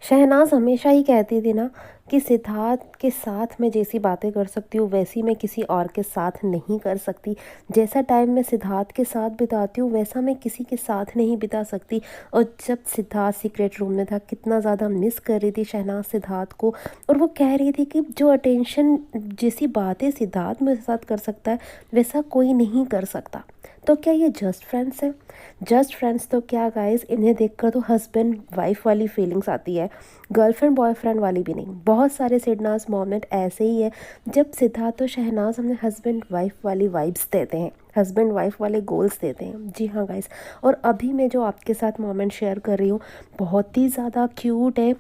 शहनाज हमेशा ही कहती थी ना कि सिद्धार्थ के साथ मैं जैसी बातें कर सकती हूँ वैसी मैं किसी और के साथ नहीं कर सकती। जैसा टाइम मैं सिद्धार्थ के साथ बिताती हूँ वैसा मैं किसी के साथ नहीं बिता सकती। और जब सिद्धार्थ सीक्रेट रूम में था कितना ज़्यादा मिस कर रही थी शहनाज सिद्धार्थ को। और वो कह रही थी कि जो अटेंशन जैसी बातें सिद्धार्थ मेरे साथ कर सकता है वैसा कोई नहीं कर सकता। तो क्या ये जस्ट फ्रेंड्स है? जस्ट फ्रेंड्स तो क्या गाइस, इन्हें देखकर तो हस्बैंड वाइफ वाली फीलिंग्स आती है, गर्लफ्रेंड बॉयफ्रेंड वाली भी नहीं। बहुत सारे सिडनाज मोमेंट ऐसे ही है जब सिद्धार्थ और शहनाज हमें हस्बैंड वाइफ वाली वाइब्स देते हैं, हस्बैंड वाइफ वाले गोल्स देते हैं। जी हाँ गाइस, और अभी मैं जो आपके साथ मोमेंट शेयर कर रही हूँ बहुत ही ज़्यादा क्यूट है,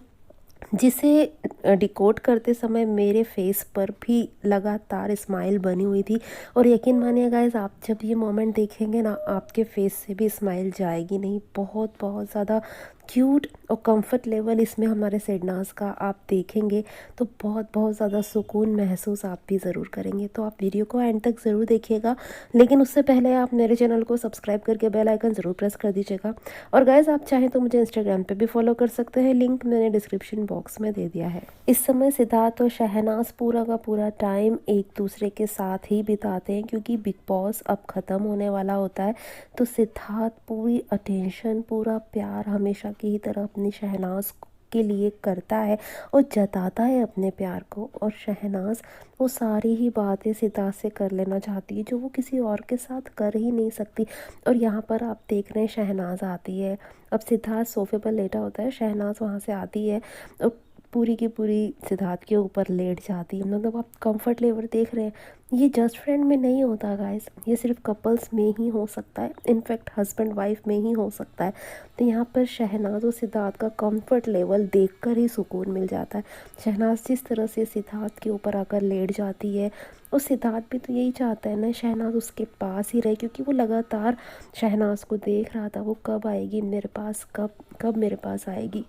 जिसे डिकोड करते समय मेरे फेस पर भी लगातार स्माइल बनी हुई थी। और यकीन मानिए गाइस, आप जब ये मोमेंट देखेंगे ना आपके फेस से भी स्माइल जाएगी नहीं। बहुत बहुत ज़्यादा क्यूट और कंफर्ट लेवल इसमें हमारे सिडनाज का आप देखेंगे तो बहुत बहुत ज़्यादा सुकून महसूस आप भी ज़रूर करेंगे। तो आप वीडियो को एंड तक ज़रूर देखिएगा, लेकिन उससे पहले आप मेरे चैनल को सब्सक्राइब करके बेल आइकन ज़रूर प्रेस कर दीजिएगा। और गाइस, आप चाहें तो मुझे इंस्टाग्राम पे भी फॉलो कर सकते हैं, लिंक मैंने डिस्क्रिप्शन बॉक्स में दे दिया है। इस समय सिद्धार्थ और शहनाज पूरा का पूरा टाइम एक दूसरे के साथ ही बिताते हैं क्योंकि बिग बॉस अब ख़त्म होने वाला होता है। तो सिद्धार्थ पूरी अटेंशन, पूरा प्यार हमेशा की ही तरह अपनी शहनाज के लिए करता है और जताता है अपने प्यार को। और शहनाज वो सारी ही बातें सिद्धार्थ से कर लेना चाहती है जो वो किसी और के साथ कर ही नहीं सकती। और यहाँ पर आप देख रहे हैं शहनाज आती है, अब सिद्धार्थ सोफे पर लेटा होता है, शहनाज वहाँ से आती है और पूरी की पूरी सिद्धार्थ के ऊपर लेट जाती है। मतलब आप कंफर्ट लेवल देख रहे हैं, ये जस्ट फ्रेंड में नहीं होता गाइस, ये सिर्फ कपल्स में ही हो सकता है, इनफैक्ट हस्बैंड वाइफ में ही हो सकता है। तो यहाँ पर शहनाज और सिद्धार्थ का कंफर्ट लेवल देखकर ही सुकून मिल जाता है। शहनाज जिस तरह से सिद्धार्थ के ऊपर आकर लेट जाती है और सिद्धार्थ भी तो यही चाहता है ना शहनाज उसके पास ही रहे, क्योंकि वो लगातार शहनाज को देख रहा था वो कब आएगी मेरे पास, कब कब मेरे पास आएगी।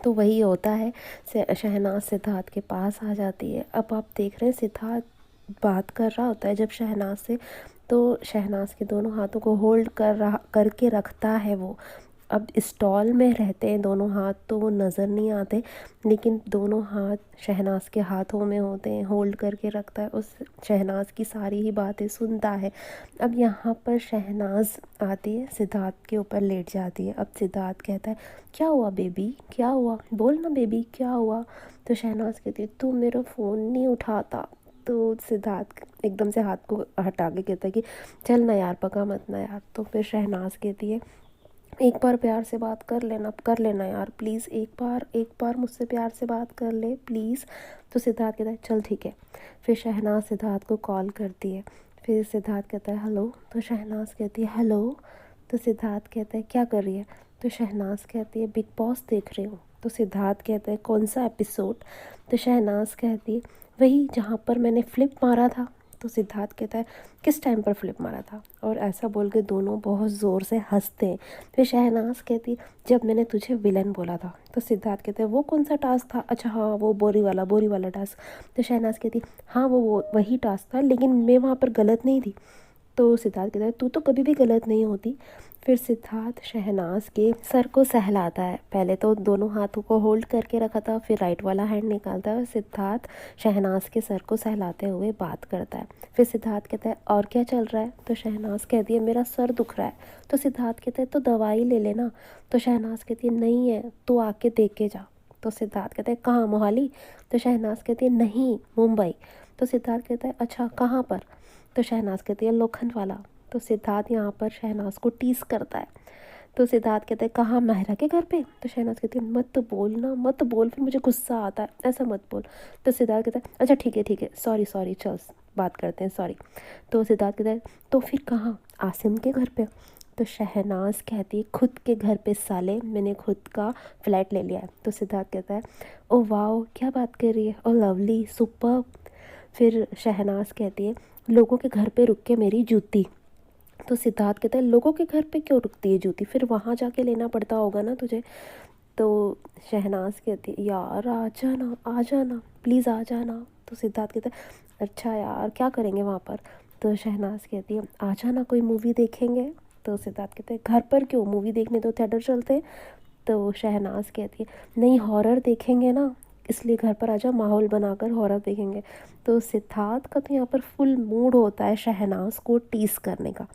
तो वही होता है, शहनाज सिद्धार्थ के पास आ जाती है। अब आप देख रहे हैं सिद्धार्थ बात कर रहा होता है जब शहनाज से, तो शहनाज के दोनों हाथों को होल्ड करके रखता है वो। अब स्टॉल में रहते हैं दोनों हाथ तो वो नज़र नहीं आते, लेकिन दोनों हाथ शहनाज के हाथों में होते हैं, होल्ड करके रखता है, उस शहनाज की सारी ही बातें सुनता है। अब यहाँ पर शहनाज आती है, सिद्धार्थ के ऊपर लेट जाती है। अब सिद्धार्थ कहता है क्या हुआ बेबी, क्या हुआ, बोल ना बेबी क्या हुआ। तो शहनाज कहती है तू मेरा फ़ोन नहीं उठाता। तो सिद्धार्थ एकदम से हाथ को हटा के कहता है कि चल ना यार, पका मत ना यार। तो फिर शहनाज कहती है एक बार प्यार से बात कर लेना यार प्लीज़, एक बार मुझसे प्यार से बात कर ले प्लीज़। तो सिद्धार्थ कहता है चल ठीक है। फिर शहनाज सिद्धार्थ को कॉल करती है, फिर सिद्धार्थ कहता है हेलो, तो शहनाज कहती है हेलो। तो सिद्धार्थ कहता है क्या कर रही है। तो शहनाज कहती है बिग बॉस देख रही हूँ। तो सिद्धार्थ कहता है कौन सा एपिसोड। तो शहनाज कहती है वही जहाँ पर मैंने फ्लिप मारा था। तो सिद्धार्थ कहता है किस टाइम पर फ्लिप मारा था। और ऐसा बोल के दोनों बहुत ज़ोर से हंसते हैं। फिर शहनाज कहती जब मैंने तुझे विलन बोला था। तो सिद्धार्थ कहते हैं वो कौन सा टास्क था, अच्छा हाँ वो बोरी वाला टास्क। तो शहनाज कहती हाँ वो वही टास्क था, लेकिन मैं वहाँ पर गलत नहीं थी। तो सिद्धार्थ कहता है तू तो कभी भी गलत नहीं होती। फिर सिद्धार्थ शहनाज के सर को सहलाता है, पहले तो दोनों हाथों को होल्ड करके रखा था, फिर राइट वाला हैंड निकालता है और सिद्धार्थ शहनाज के सर को सहलाते हुए बात करता है। फिर सिद्धार्थ कहता है और क्या चल रहा है। तो शहनाज कहती है मेरा सर दुख रहा है। तो सिद्धार्थ कहता है तो दवाई ले लेना। तो शहनाज कहती है नहीं है, तू आके देख के जा। तो सिद्धार्थ कहता है कहाँ, मोहाली। तो शहनाज कहती है नहीं, मुंबई। तो सिद्धार्थ कहता है अच्छा कहाँ पर। तो शहनाज कहती है लोखंड वाला। तो सिद्धार्थ यहाँ पर शहनाज को टीस करता है। तो सिद्धार्थ कहता है कहाँ, माहिरा के घर पे। तो शहनाज कहती है मत बोल ना, मत बोल, फिर मुझे गुस्सा आता है, ऐसा मत बोल। तो सिद्धार्थ कहता है अच्छा ठीक है, सॉरी सॉरी, चल बात करते हैं, सॉरी। तो सिद्धार्थ कहता है तो फिर कहाँ, आसिम के घर पे। तो शहनाज कहती है खुद के घर पे साले, मैंने खुद का फ्लैट ले लिया है। तो सिद्धार्थ कहता है ओ वाओ क्या बात कर रही है, ओ लवली सुपर। फिर शहनाज कहती है लोगों के घर पे रुक के मेरी जूती। तो सिद्धार्थ कहता है लोगों के घर पे क्यों रुकती है जूती, फिर वहाँ जाके लेना पड़ता होगा ना तुझे। तो शहनाज कहती है यार आ जाना प्लीज़ आ जाना। तो सिद्धार्थ कहता है अच्छा यार क्या करेंगे वहाँ पर। तो शहनाज कहती है आ जाना, कोई मूवी देखेंगे। तो सिद्धार्थ कहते हैं घर पर क्यों, मूवी देखने तो थिएटर चलते हैं। तो शहनाज कहती है नहीं हॉरर देखेंगे ना, इसलिए घर पर आजा माहौल बनाकर हॉरर देखेंगे। तो सिद्धार्थ का तो यहाँ पर फुल मूड होता है शहनाज को टीस करने का,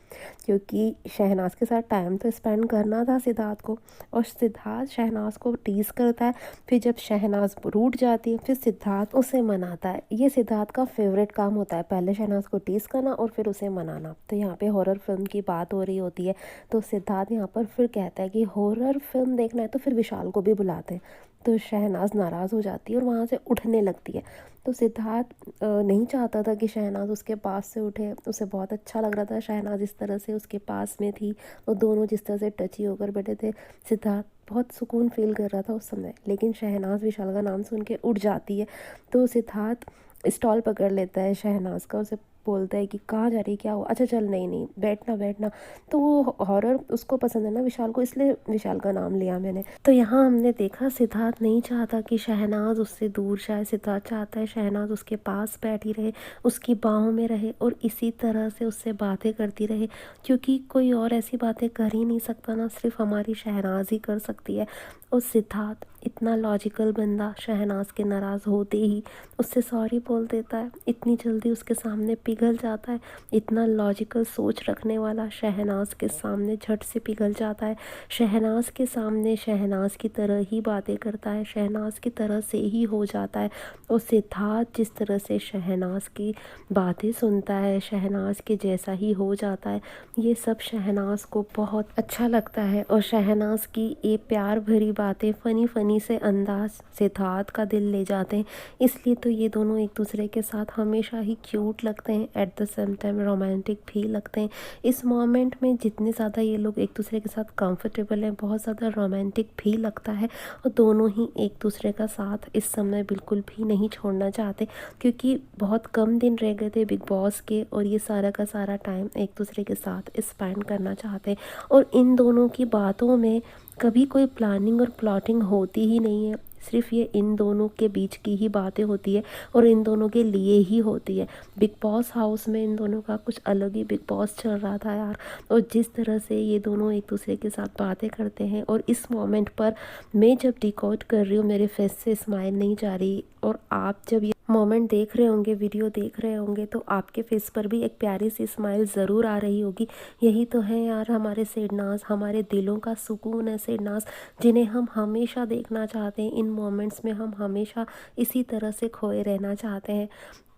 क्योंकि शहनाज के साथ टाइम तो स्पेंड करना था सिद्धार्थ को। और सिद्धार्थ शहनाज को टीस करता है, फिर जब शहनाज रूठ जाती है फिर सिद्धार्थ उसे मनाता है। ये सिद्धार्थ का फेवरेट काम होता है, पहले शहनाज को टीस करना और फिर उसे मनाना। तो यहाँ पे हॉरर फिल्म की बात हो रही होती है, तो सिद्धार्थ यहाँ पर फिर कहता है कि हॉरर फिल्म देखना है तो फिर विशाल को भी बुलाते हैं। तो शहनाज नाराज़ हो जाती है और वहाँ से उठने लगती है। तो सिद्धार्थ नहीं चाहता था कि शहनाज उसके पास से उठे, उसे बहुत अच्छा लग रहा था शहनाज इस तरह से उसके पास में थी और दोनों जिस तरह से टची होकर बैठे थे। सिद्धार्थ बहुत सुकून फील कर रहा था उस समय, लेकिन शहनाज विशाल का नाम सुन के उठ जाती है। तो सिद्धार्थ स्टॉल पकड़ लेता है शहनाज का, उसे बोलता है कि कहाँ जा रही है, क्या हुआ, अच्छा चल नहीं नहीं बैठना बैठना। तो वो हॉरर उसको पसंद है ना विशाल को, इसलिए विशाल का नाम लिया मैंने। तो यहाँ हमने देखा सिद्धार्थ नहीं चाहता कि शहनाज उससे दूर जाए, सिद्धार्थ चाहता है शहनाज उसके पास बैठी रहे, उसकी बाहों में रहे और इसी तरह से उससे बातें करती रहे, क्योंकि कोई और ऐसी बातें कर ही नहीं सकता ना, सिर्फ हमारी शहनाज ही कर सकती है। और सिद्धार्थ इतना लॉजिकल बंदा शहनाज के नाराज़ होते ही उससे सॉरी बोल देता है, इतनी जल्दी उसके सामने पिघल जाता है। इतना लॉजिकल सोच रखने वाला शहनाज के सामने झट से पिघल जाता है, शहनाज के सामने शहनाज की तरह ही बातें करता है, शहनाज की तरह से ही हो जाता है। और सिद्धार्थ जिस तरह से शहनाज की बातें सुनता है शहनाज के जैसा ही हो जाता है। ये सब शहनाज को बहुत अच्छा लगता है और शहनाज की ये प्यार भरी बातें फ़नी फ़नी से अंदाज सिद्धार्थ का दिल ले जाते हैं। इसलिए तो ये दोनों एक दूसरे के साथ हमेशा ही क्यूट लगते हैं, at the same time romantic भी लगते हैं। इस मोमेंट में जितने ज़्यादा ये लोग एक दूसरे के साथ कंफर्टेबल हैं, बहुत ज़्यादा रोमांटिक भी लगता है। और दोनों ही एक दूसरे का साथ इस समय बिल्कुल भी नहीं छोड़ना चाहते, क्योंकि बहुत कम दिन रह गए थे बिग बॉस के और ये सारा का सारा टाइम एक दूसरे के साथ स्पेंड करना चाहते हैं। और इन दोनों की बातों में कभी कोई प्लानिंग और प्लॉटिंग होती ही नहीं है, सिर्फ ये इन दोनों के बीच की ही बातें होती है और इन दोनों के लिए ही होती है। बिग बॉस हाउस में इन दोनों का कुछ अलग ही बिग बॉस चल रहा था यार। और जिस तरह से ये दोनों एक दूसरे के साथ बातें करते हैं, और इस मोमेंट पर मैं जब डिकोड कर रही हूँ मेरे फेस से स्माइल नहीं जा रही, और आप जब ये मोमेंट देख रहे होंगे, वीडियो देख रहे होंगे, तो आपके फेस पर भी एक प्यारी सी स्माइल ज़रूर आ रही होगी। यही तो है यार हमारे सिडनाज, हमारे दिलों का सुकून है सिडनाज, जिन्हें हम हमेशा देखना चाहते हैं। इन मोमेंट्स में हम हमेशा इसी तरह से खोए रहना चाहते हैं।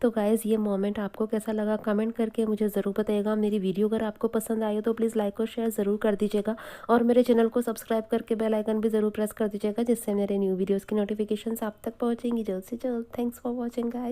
तो गाइज़ ये मोमेंट आपको कैसा लगा कमेंट करके मुझे ज़रूर बताइएगा। मेरी वीडियो अगर आपको पसंद आई हो तो प्लीज़ लाइक और शेयर ज़रूर कर दीजिएगा, और मेरे चैनल को सब्सक्राइब करके बेल आइकन भी ज़रूर प्रेस कर दीजिएगा, जिससे मेरे न्यू वीडियोज़ की नोटिफिकेशन आप तक पहुँचेंगी जल्द से जल्द। Thanks for watching guys.